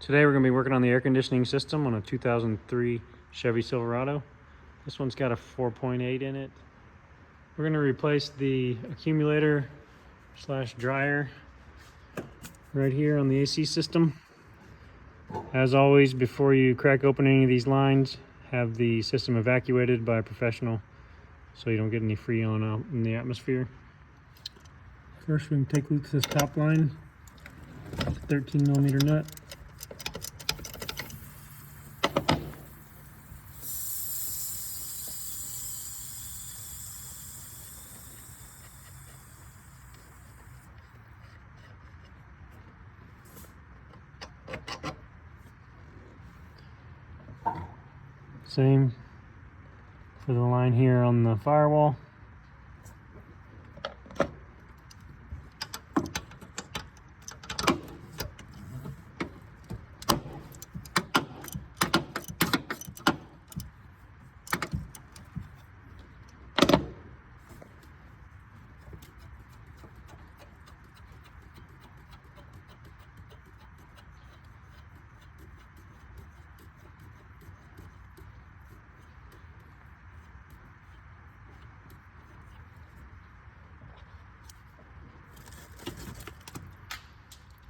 Today we're going to be working on the air conditioning system on a 2003 Chevy Silverado. This one's got a 4.8 in it. We're going to replace the accumulator slash dryer right here on the AC system. As always, before you crack open any of these lines, have the system evacuated by a professional so you don't get any freon out in the atmosphere. First, we can take loose this top line, 13mm nut. Same for the line here on the firewall.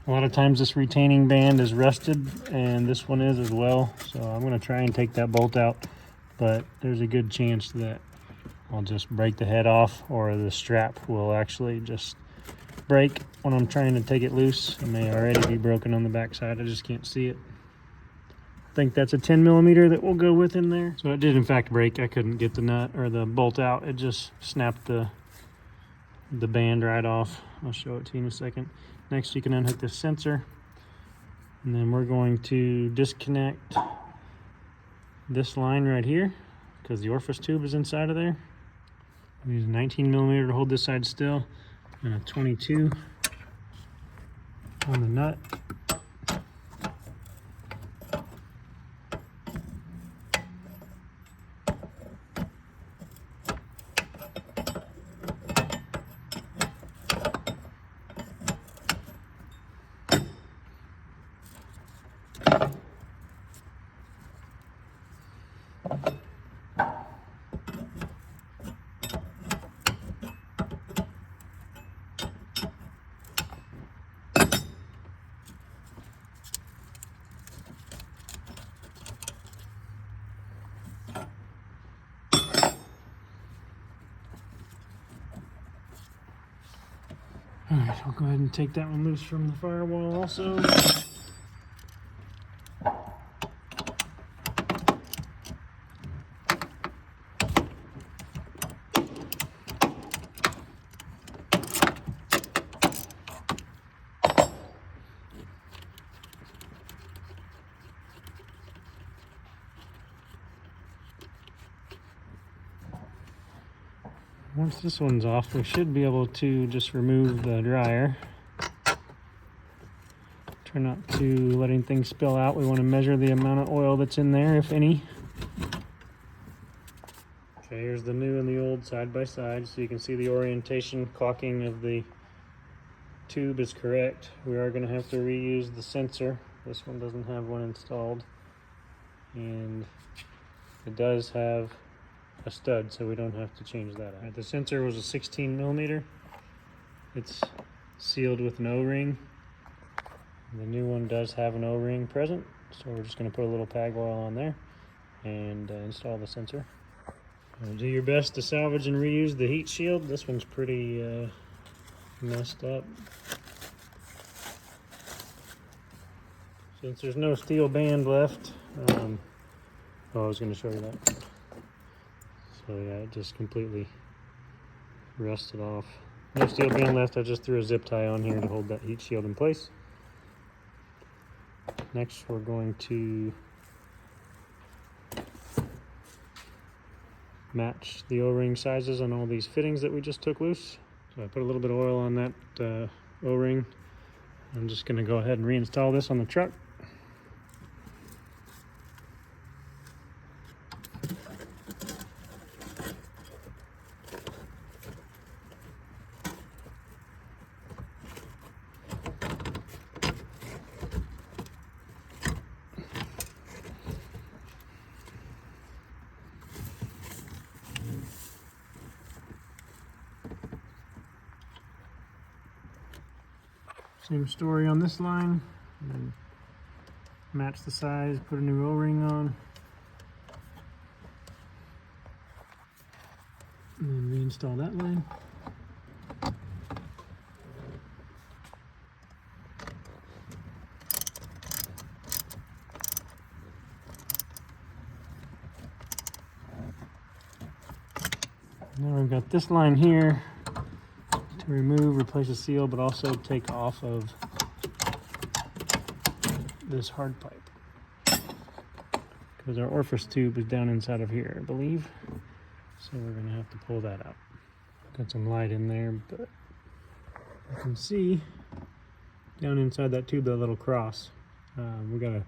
A lot of times this retaining band is rusted, and this one is as well, so I'm going to try and take that bolt out, but there's a good chance that I'll just break the head off, or the strap will actually just break when I'm trying to take it loose. It may already be broken on the back side, I just can't see it. I think that's a 10mm that we'll go with in there. So it did in fact break. I couldn't get the nut or the bolt out. It just snapped the band right off. I'll show it to you in a second. Next, you can unhook this sensor, and then we're going to disconnect this line right here because the orifice tube is inside of there. I'm using 19mm to hold this side still, and a 22 on the nut. Alright, I'll go ahead and take that one loose from the firewall also. Once this one's off, we should be able to just remove the dryer. Try not to let anything spill out. We want to measure the amount of oil that's in there, if any. Okay, here's the new and the old side by side, so you can see the orientation clocking of the tube is correct. We are going to have to reuse the sensor. This one doesn't have one installed, and it does have a stud, so we don't have to change that out. Right, the sensor was a 16mm. It's sealed with an O-ring. The new one does have an O-ring present, so we're just going to put a little PAG oil on there and install the sensor. Do your best to salvage and reuse the heat shield. This one's pretty messed up. Since there's no steel band left, I was going to show you that. So yeah, it just completely rusted off. No steel band left. I just threw a zip tie on here to hold that heat shield in place. Next, we're going to match the O-ring sizes on all these fittings that we just took loose. So I put a little bit of oil on that O-ring. I'm just going to go ahead and reinstall this on the truck. Same story on this line. And match the size, put a new O-ring on. And then reinstall that line. Now we've got this line here to remove, replace the seal, but also take off of this hard pipe. Because our orifice tube is down inside of here, I believe. So we're gonna have to pull that out. Got some light in there, but you can see down inside that tube, that little cross. We gotta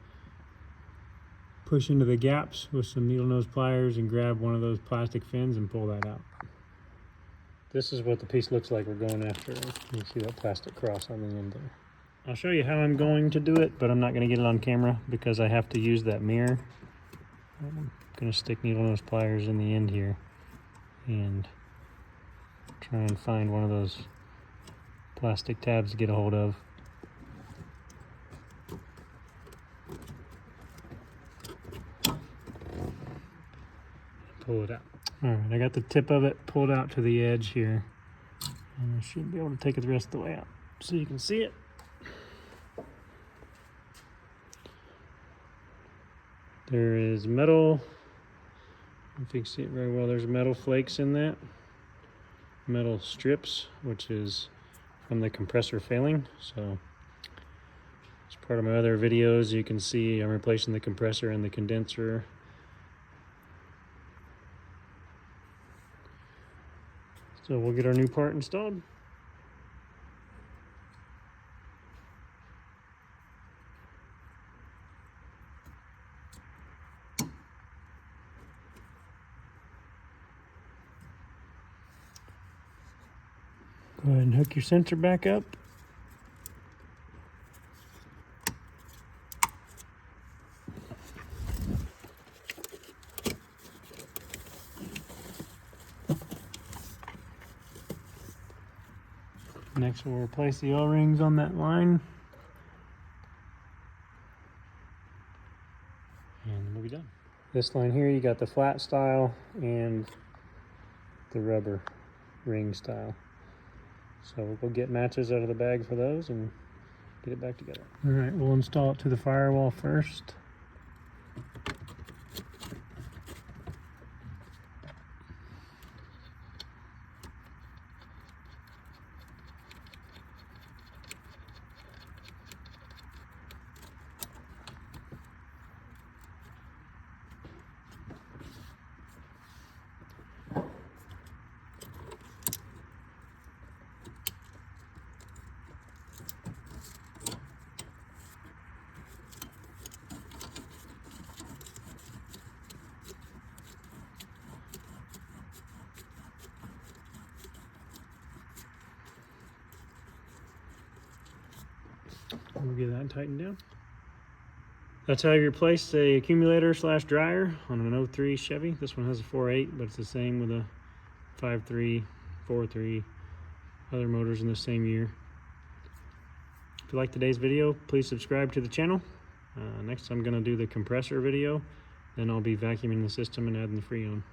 push into the gaps with some needle nose pliers and grab one of those plastic fins and pull that out. This is what the piece looks like we're going after. You can see that plastic cross on the end there. I'll show you how I'm going to do it, but I'm not gonna get it on camera because I have to use that mirror. I'm gonna stick needle nose pliers in the end here and try and find one of those plastic tabs to get a hold of. Pull it out. All right, I got the tip of it pulled out to the edge here, and I should be able to take it the rest of the way out so you can see it. There is metal, I don't think you can see it very well, there's metal flakes in that. Metal strips, which is from the compressor failing. So as part of my other videos, you can see I'm replacing the compressor and the condenser. So we'll get our new part installed. Go ahead and hook your sensor back up. Next we'll replace the O-rings on that line. And we'll be done. This line here, you got the flat style and the rubber ring style. So we'll go get matches out of the bag for those and get it back together. All right, we'll install it to the firewall first. We'll get that tightened down. That's how you replace a accumulator slash dryer on an 03 Chevy. This one has a 4.8, but it's the same with a 5.3, 4.3, other motors in the same year. If you like today's video, please subscribe to the channel. Next I'm going to do the compressor video, then I'll be vacuuming the system and adding the Freon.